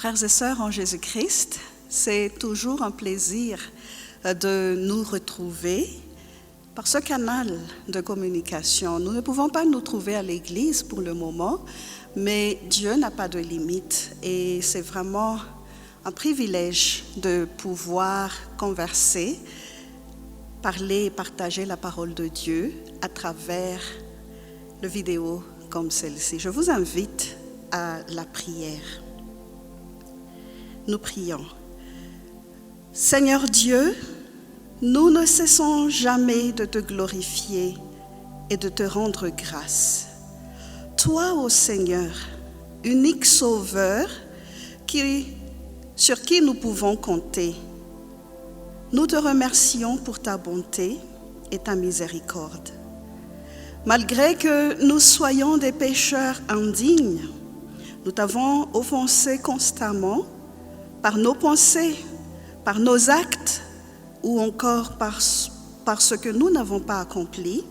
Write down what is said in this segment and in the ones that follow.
Frères et sœurs en Jésus-Christ, c'est toujours un plaisir de nous retrouver par ce canal de communication. Nous ne pouvons pas nous trouver à l'église pour le moment, mais Dieu n'a pas de limite et c'est vraiment un privilège de pouvoir converser, parler et partager la parole de Dieu à travers le vidéo comme celle-ci. Je vous invite à la prière. Nous prions. Seigneur Dieu, nous ne cessons jamais de te glorifier et de te rendre grâce. Toi, ô Seigneur, unique Sauveur, sur qui nous pouvons compter, nous te remercions pour ta bonté et ta miséricorde. Malgré que nous soyons des pécheurs indignes, nous t'avons offensé constamment par nos pensées, par nos actes ou encore par ce que nous n'avons pas accompli.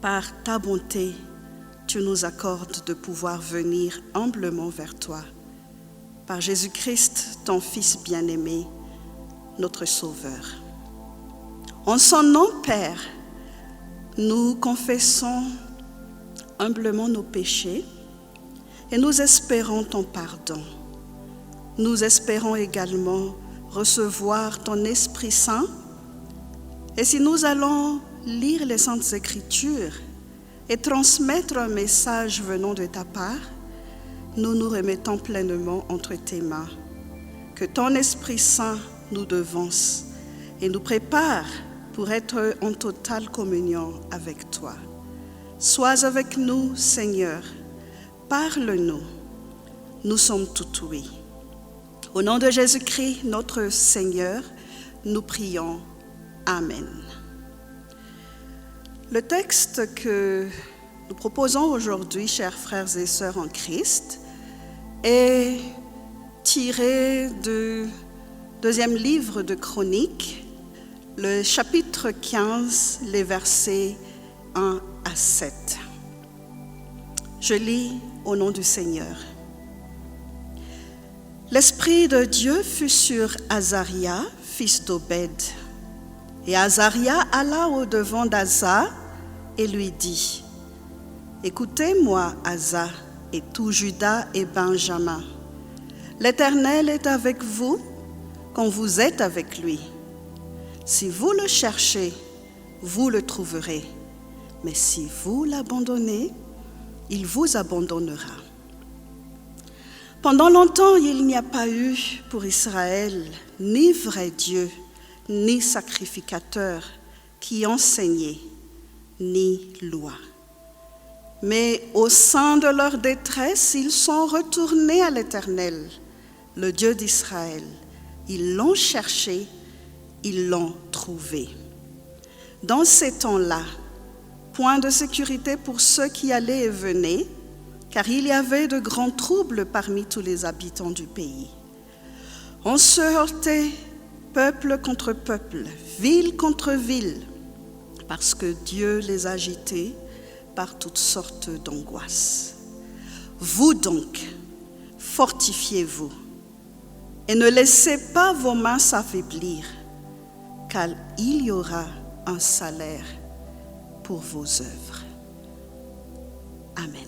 Par ta bonté, tu nous accordes de pouvoir venir humblement vers toi. Par Jésus-Christ, ton Fils bien-aimé, notre Sauveur. En son nom, Père, nous confessons humblement nos péchés et nous espérons ton pardon. Nous espérons également recevoir ton Esprit Saint. Et si nous allons lire les Saintes Écritures et transmettre un message venant de ta part, nous nous remettons pleinement entre tes mains. Que ton Esprit Saint nous devance et nous prépare pour être en totale communion avec toi. Sois avec nous, Seigneur. Parle-nous. Nous sommes tout oui. Au nom de Jésus-Christ, notre Seigneur, nous prions. Amen. Le texte que nous proposons aujourd'hui, chers frères et sœurs en Christ, est tiré du deuxième livre de Chroniques, le chapitre 15, les versets 1 à 7. Je lis au nom du Seigneur. L'Esprit de Dieu fut sur Azaria, fils d'Obed. Et Azaria alla au-devant d'Asa et lui dit, « Écoutez-moi, Asa, et tout Juda et Benjamin. L'Éternel est avec vous quand vous êtes avec lui. Si vous le cherchez, vous le trouverez. Mais si vous l'abandonnez, il vous abandonnera. » Pendant longtemps, il n'y a pas eu pour Israël ni vrai Dieu, ni sacrificateur qui enseignait, ni loi. Mais au sein de leur détresse, ils sont retournés à l'Éternel, le Dieu d'Israël. Ils l'ont cherché, ils l'ont trouvé. Dans ces temps-là, point de sécurité pour ceux qui allaient et venaient, car il y avait de grands troubles parmi tous les habitants du pays. On se heurtait peuple contre peuple, ville contre ville, parce que Dieu les agitait par toutes sortes d'angoisses. Vous donc, fortifiez-vous et ne laissez pas vos mains s'affaiblir, car il y aura un salaire pour vos œuvres. Amen.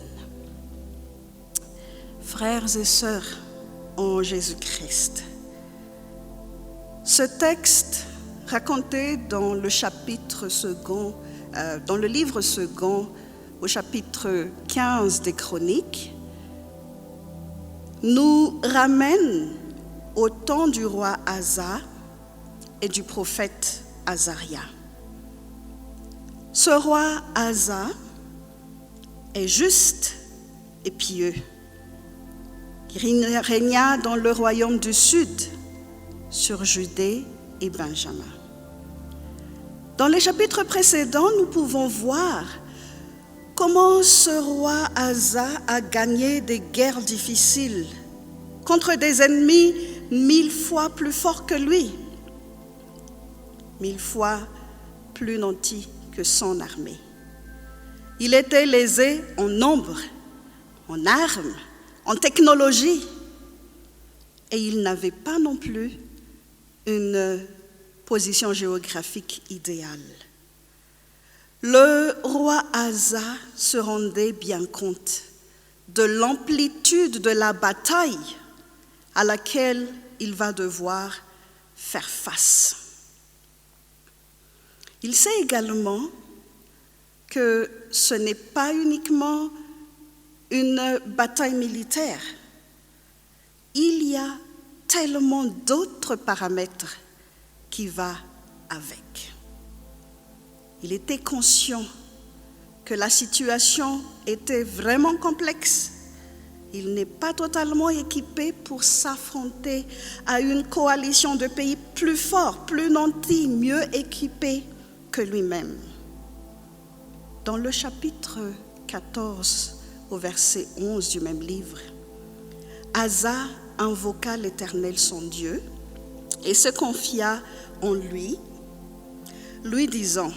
Frères et sœurs en Jésus-Christ, ce texte raconté dans le chapitre second, dans le livre second, au chapitre 15 des Chroniques, nous ramène au temps du roi Asa et du prophète Azaria. Ce roi Asa est juste et pieux, qui régna dans le royaume du Sud sur Judée et Benjamin. Dans les chapitres précédents, nous pouvons voir comment ce roi Asa a gagné des guerres difficiles contre des ennemis 1000 fois plus forts que lui, 1000 fois plus nantis que son armée. Il était lésé en nombre, en armes, en technologie, et il n'avait pas non plus une position géographique idéale. Le roi Asa se rendait bien compte de l'amplitude de la bataille à laquelle il va devoir faire face. Il sait également que ce n'est pas uniquement une bataille militaire. Il y a tellement d'autres paramètres qui vont avec. Il était conscient que la situation était vraiment complexe. Il n'est pas totalement équipé pour s'affronter à une coalition de pays plus forts, plus nantis, mieux équipés que lui-même. Dans le chapitre 14, au verset 11 du même livre, Asa invoqua l'Éternel son Dieu et se confia en lui, lui disant: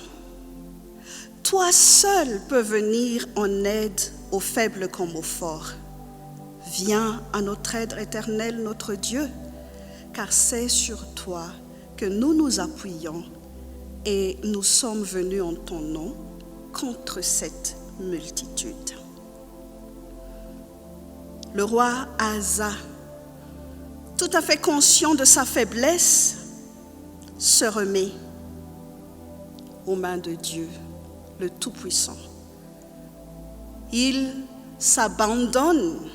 « Toi seul peux venir en aide aux faibles comme aux forts. Viens à notre aide, Éternel notre Dieu, car c'est sur toi que nous nous appuyons et nous sommes venus en ton nom contre cette multitude. » Le roi Asa, tout à fait conscient de sa faiblesse, se remet aux mains de Dieu, le Tout-Puissant. Il s'abandonne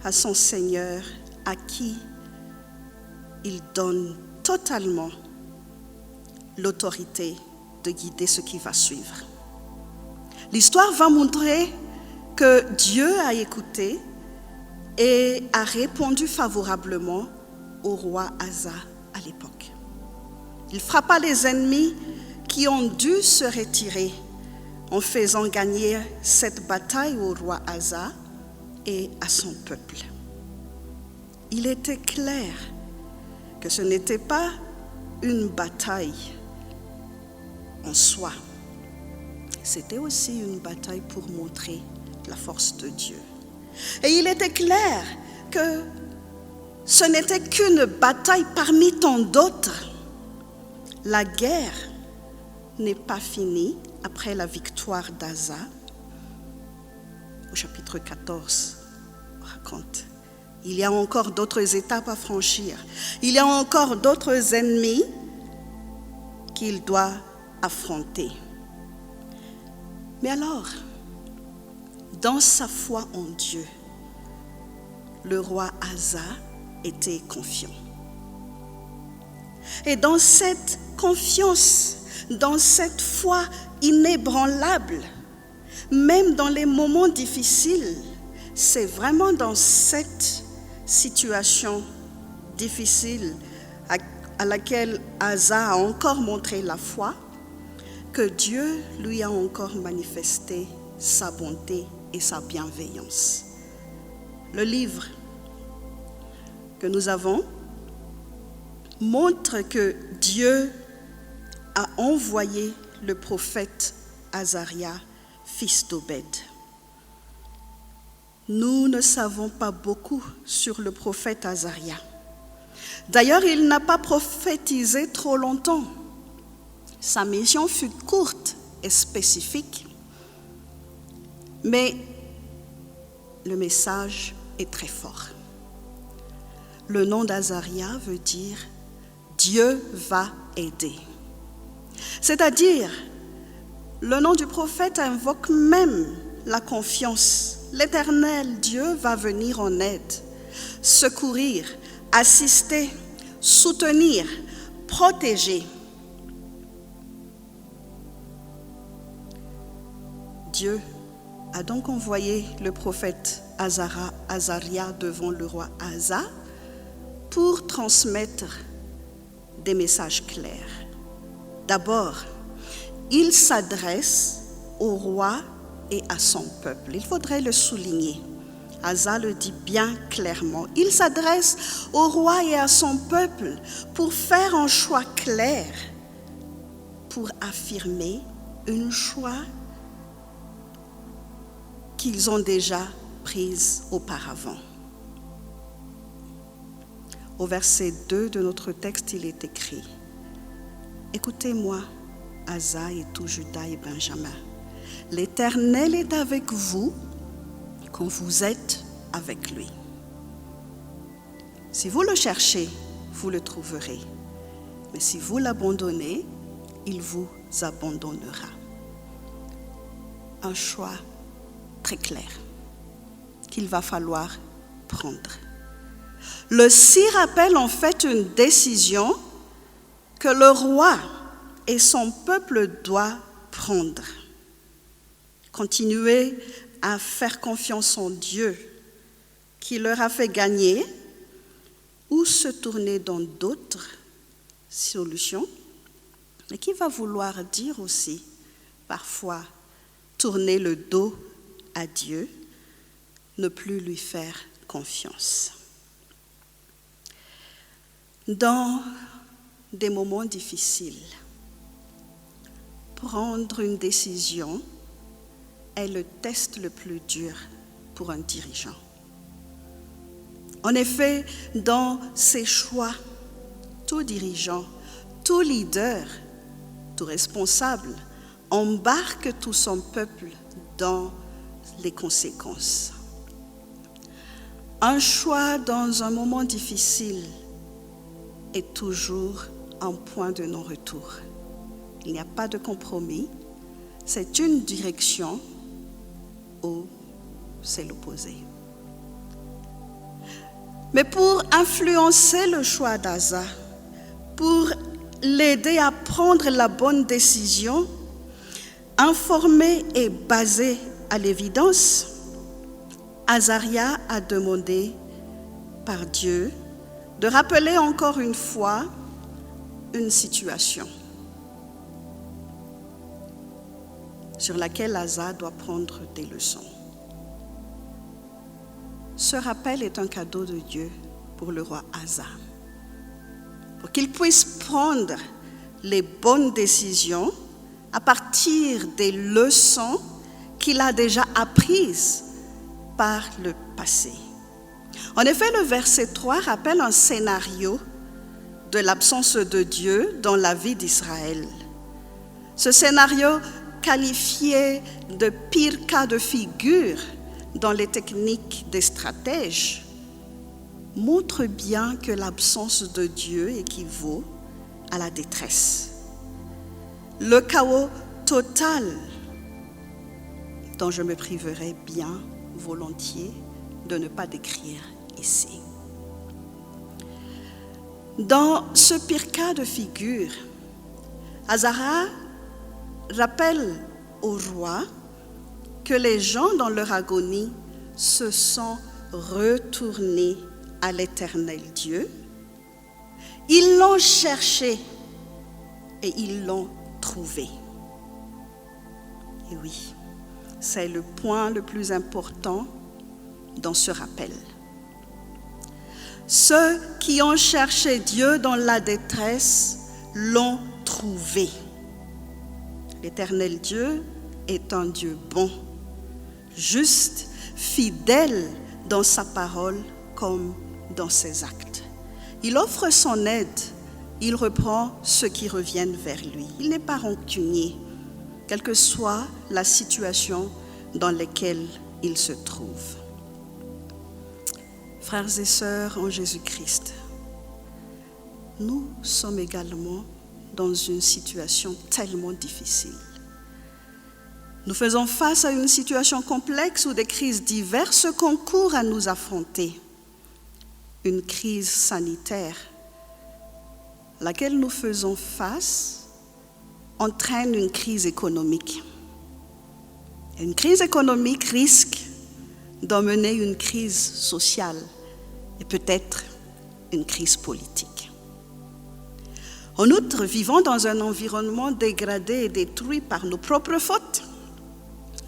à son Seigneur, à qui il donne totalement l'autorité de guider ce qui va suivre. L'histoire va montrer que Dieu a écouté et a répondu favorablement au roi Asa à l'époque. Il frappa les ennemis qui ont dû se retirer en faisant gagner cette bataille au roi Asa et à son peuple. Il était clair que ce n'était pas une bataille en soi. C'était aussi une bataille pour montrer la force de Dieu. Et il était clair que ce n'était qu'une bataille parmi tant d'autres. La guerre n'est pas finie après la victoire d'Asa. Au chapitre 14, on raconte, il y a encore d'autres étapes à franchir. Il y a encore d'autres ennemis qu'il doit affronter. Mais alors, dans sa foi en Dieu, le roi Asa était confiant. Et dans cette confiance, dans cette foi inébranlable, même dans les moments difficiles, c'est vraiment dans cette situation difficile à laquelle Asa a encore montré la foi, que Dieu lui a encore manifesté sa bonté et sa bienveillance. Le livre que nous avons montre que Dieu a envoyé le prophète Azaria, fils d'Obed. Nous ne savons pas beaucoup sur le prophète Azaria. D'ailleurs, il n'a pas prophétisé trop longtemps. Sa mission fut courte et spécifique, mais le message est très fort. Le nom d'Azaria veut dire « Dieu va aider ». C'est-à-dire, le nom du prophète invoque même la confiance. L'Éternel Dieu va venir en aide, secourir, assister, soutenir, protéger. Dieu a donc envoyé le prophète Azaria devant le roi Asa pour transmettre des messages clairs. D'abord, il s'adresse au roi et à son peuple. Il faudrait le souligner. Asa le dit bien clairement. Il s'adresse au roi et à son peuple pour faire un choix clair, pour affirmer un choix qu'ils ont déjà prise auparavant. Au verset 2 de notre texte, il est écrit: « Écoutez-moi, Asa et tout Juda et Benjamin. L'Éternel est avec vous quand vous êtes avec lui. Si vous le cherchez, vous le trouverez. Mais si vous l'abandonnez, il vous abandonnera. » Un choix très clair qu'il va falloir prendre. Le si rappelle en fait une décision que le roi et son peuple doivent prendre. Continuer à faire confiance en Dieu qui leur a fait gagner, ou se tourner dans d'autres solutions, mais qui va vouloir dire aussi parfois tourner le dos à Dieu, ne plus lui faire confiance. Dans des moments difficiles, prendre une décision est le test le plus dur pour un dirigeant. En effet, dans ses choix, tout dirigeant, tout leader, tout responsable embarque tout son peuple dans les conséquences. Un choix dans un moment difficile est toujours un point de non-retour. Il n'y a pas de compromis, c'est une direction ou c'est l'opposé. Mais pour influencer le choix d'Asa, pour l'aider à prendre la bonne décision, informée et basée à l'évidence, Azaria a demandé par Dieu de rappeler encore une fois une situation sur laquelle Asa doit prendre des leçons. Ce rappel est un cadeau de Dieu pour le roi Asa, pour qu'il puisse prendre les bonnes décisions à partir des leçons qu'il a déjà apprises par le passé. En effet, le verset 3 rappelle un scénario de l'absence de Dieu dans la vie d'Israël. Ce scénario, qualifié de pire cas de figure dans les techniques des stratèges, montre bien que l'absence de Dieu équivaut à la détresse. Le chaos total, dont je me priverai bien volontiers de ne pas décrire ici. Dans ce pire cas de figure, Azara rappelle au roi que les gens dans leur agonie se sont retournés à l'Éternel Dieu. Ils l'ont cherché et ils l'ont trouvé. Et oui, c'est le point le plus important dans ce rappel. Ceux qui ont cherché Dieu dans la détresse l'ont trouvé. L'Éternel Dieu est un Dieu bon, juste, fidèle dans sa parole comme dans ses actes. Il offre son aide, il reprend ceux qui reviennent vers lui. Il n'est pas rancunier, quelle que soit la situation dans laquelle il se trouve. Frères et sœurs en Jésus-Christ, nous sommes également dans une situation tellement difficile. Nous faisons face à une situation complexe où des crises diverses concourent à nous affronter. Une crise sanitaire, laquelle nous faisons face, entraîne une crise économique. Une crise économique risque d'emmener une crise sociale et peut-être une crise politique. En outre, vivant dans un environnement dégradé et détruit par nos propres fautes,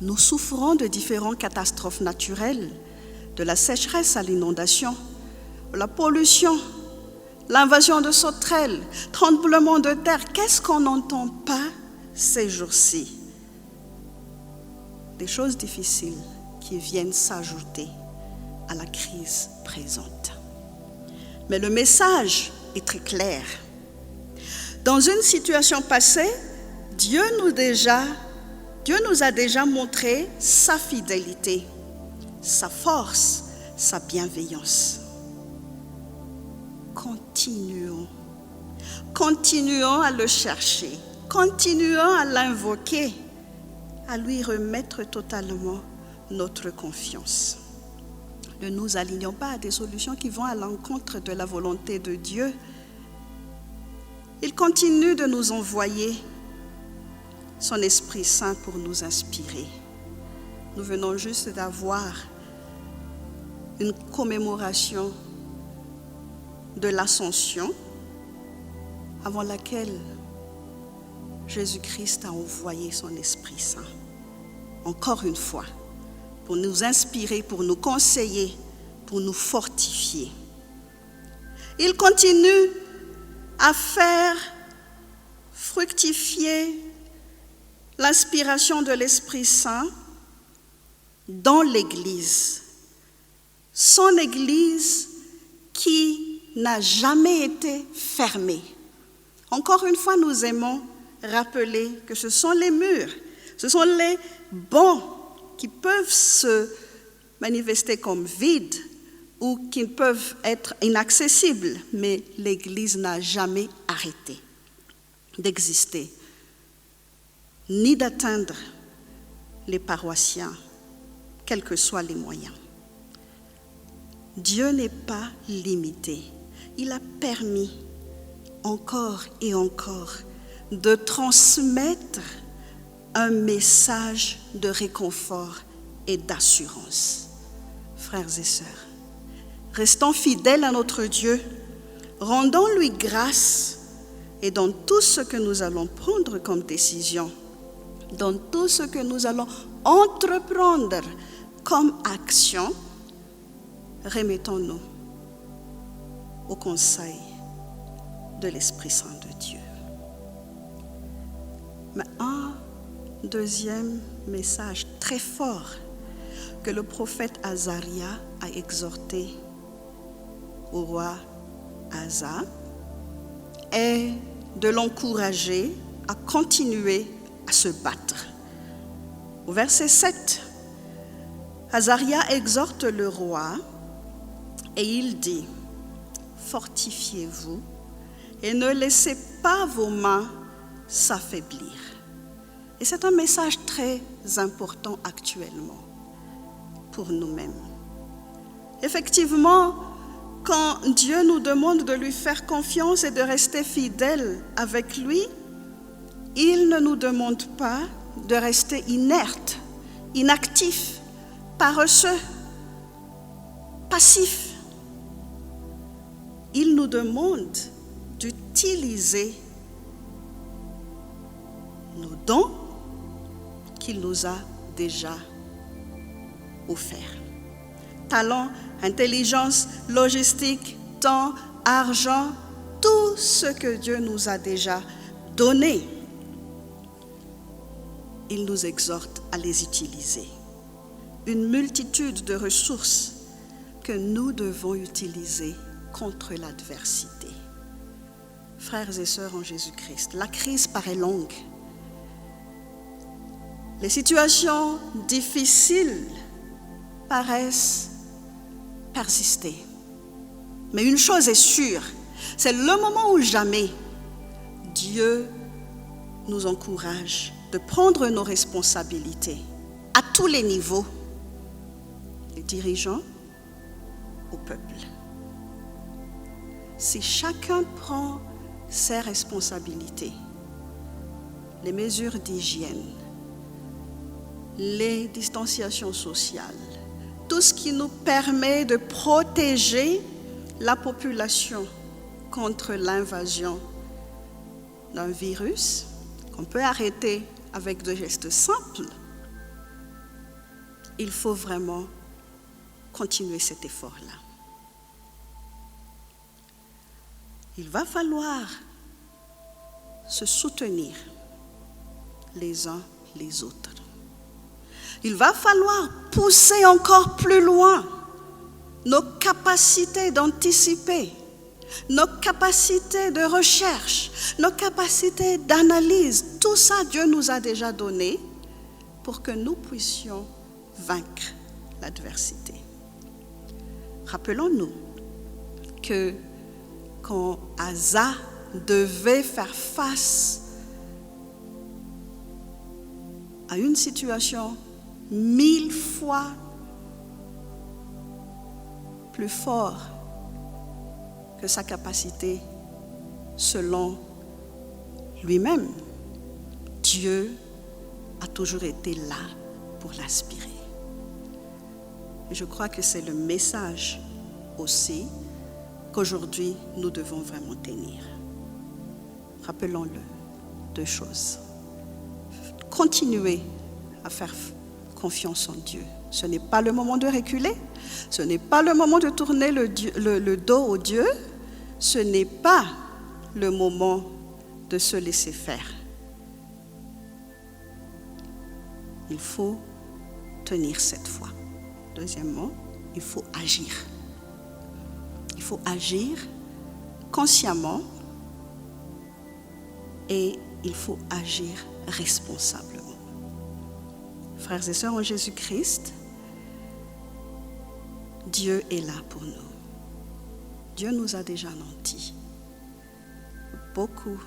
nous souffrons de différentes catastrophes naturelles, de la sécheresse à l'inondation, la pollution, l'invasion de sauterelles, tremblements de terre. Qu'est-ce qu'on n'entend pas ces jours-ci? Des choses difficiles qui viennent s'ajouter à la crise présente. Mais le message est très clair. Dans une situation passée, Dieu nous a déjà montré sa fidélité, sa force, sa bienveillance. Continuons à le chercher, continuons à l'invoquer, à lui remettre totalement notre confiance. Ne nous alignons pas à des solutions qui vont à l'encontre de la volonté de Dieu. Il continue de nous envoyer son Esprit Saint pour nous inspirer. Nous venons juste d'avoir une commémoration de l'Ascension, avant laquelle Jésus-Christ a envoyé son Esprit Saint. Encore une fois, pour nous inspirer, pour nous conseiller, pour nous fortifier. Il continue à faire fructifier l'inspiration de l'Esprit Saint dans l'Église. Son Église qui n'a jamais été fermée. Encore une fois, nous aimons rappeler que ce sont les murs, ce sont les bancs qui peuvent se manifester comme vides ou qui peuvent être inaccessibles, mais l'Église n'a jamais arrêté d'exister, ni d'atteindre les paroissiens, quels que soient les moyens. Dieu n'est pas limité. Il a permis encore et encore de transmettre un message de réconfort et d'assurance. Frères et sœurs, restons fidèles à notre Dieu, rendons-lui grâce et dans tout ce que nous allons prendre comme décision, dans tout ce que nous allons entreprendre comme action, remettons-nous au conseil de l'Esprit Saint de Dieu. Mais un deuxième message très fort que le prophète Azaria a exhorté au roi Asa est de l'encourager à continuer à se battre. Au verset 7, Azaria exhorte le roi et il dit « Fortifiez-vous et ne laissez pas vos mains s'affaiblir. » Et c'est un message très important actuellement pour nous-mêmes. Effectivement, quand Dieu nous demande de lui faire confiance et de rester fidèles avec lui, il ne nous demande pas de rester inertes, inactifs, paresseux, passifs. Il nous demande d'utiliser nos dons qu'il nous a déjà offerts. Talents, intelligence, logistique, temps, argent, tout ce que Dieu nous a déjà donné. Il nous exhorte à les utiliser. Une multitude de ressources que nous devons utiliser contre l'adversité. Frères et sœurs en Jésus-Christ, la crise paraît longue. Les situations difficiles paraissent persister. Mais une chose est sûre, c'est le moment où jamais Dieu nous encourage de prendre nos responsabilités à tous les niveaux, les dirigeants au peuple. Si chacun prend ses responsabilités, les mesures d'hygiène, les distanciations sociales, tout ce qui nous permet de protéger la population contre l'invasion d'un virus qu'on peut arrêter avec des gestes simples, il faut vraiment continuer cet effort-là. Il va falloir se soutenir les uns les autres. Il va falloir pousser encore plus loin nos capacités d'anticiper nos capacités de recherche, nos capacités d'analyse, tout ça Dieu nous a déjà donné pour que nous puissions vaincre l'adversité. Rappelons-nous que quand Asa devait faire face à une situation 1000 fois plus forte que sa capacité selon lui-même, Dieu a toujours été là pour l'inspirer. Et je crois que c'est le message aussi qu'aujourd'hui nous devons vraiment tenir. Rappelons-le, 2 choses. Continuez à faire confiance en Dieu. Ce n'est pas le moment de reculer, ce n'est pas le moment de tourner le dos au Dieu, ce n'est pas le moment de se laisser faire. Il faut tenir cette foi. Deuxièmement, il faut agir. Il faut agir consciemment et il faut agir responsablement. Frères et sœurs en Jésus-Christ, Dieu est là pour nous. Dieu nous a déjà menti. Beaucoup.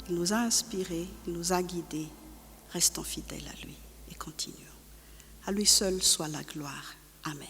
Il nous a inspirés, il nous a guidés. Restons fidèles à lui et continuons. À lui seul soit la gloire. Amen.